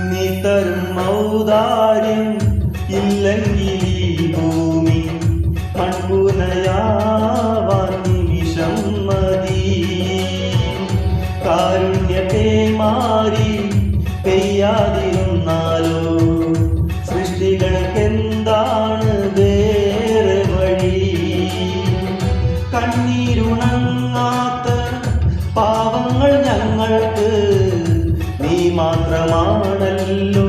നീ തരും ഔദാര്യം ഇല്ലെങ്കിൽ ഈ ഭൂമി മൺപുനയാവാൻ നിമിഷം മതി. കാരുണ്യത്തെ മാറി പെയ്യാതിരുന്നാലോ സൃഷ്ടികൾക്കെന്താണ് വേറെ വഴി? കണ്ണീരുണങ്ങാത്ത പാവങ്ങൾ ഞങ്ങൾക്ക് നീ മാത്രമാണല്ലോ